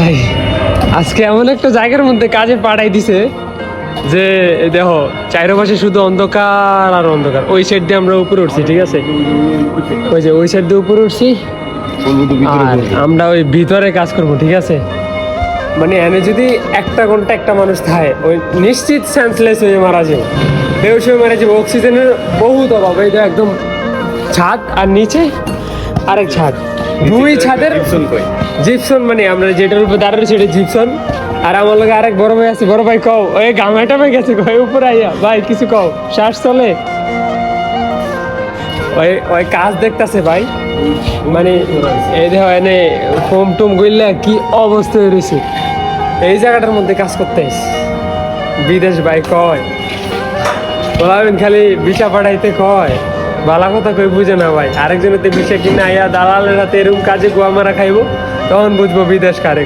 ভাই আজকে এমন একটা জায়গার মধ্যে কাজে পাঠাই দিছে যে দেখো চারপাশে শুধু অন্ধকার আর অন্ধকার। ওই সাইড দিয়ে আমরা উপরে উঠছি, ঠিক আছে, ওই যে ওই সাইড দিয়ে উপরে উঠছি আর আমরা ওই ভিতরে কাজ করব, ঠিক আছে। মানে এনে যদি একটা ঘন্টা একটা মানুষ থাকে ওই নিশ্চিত সেন্সলেস হয়ে মারা যাবে, বেউস হয়ে মারা যাবে। অক্সিজেনের বহুত অভাব। এই যে একদম ছাদ আর নিচে আরেক ছাদ, দুই ছাদের জিপসন, মানে আমরা যেটার উপর দাঁড়ানো সেটা জিপসন। আর আমার লগে আরেক বড় ভাই আছে। বড় ভাই কও ওই গামাইটা ভাই গেছে কই উপরে আইয়া ভাই কিছু কও, শ্বাস চলে। ওই ওই কাজ দেখতাছে ভাই, মানে এই দেখো এনে ফোম টুম গইলা কি অবস্থা হয়ে রয়েছে। এই জায়গাটার মধ্যে কাজ করতে বিদেশ ভাই কয় বলাবেন খালি ভিসা পাঠাইতে কয়, বালা কথা কই বুঝে না ভাই। আরেকজনের ভিসা কিনে আইয়া দালালের হাতে এরকম কাজে গোয়া মারা খাইবো, তখন বুঝবো বিদেশ কারে।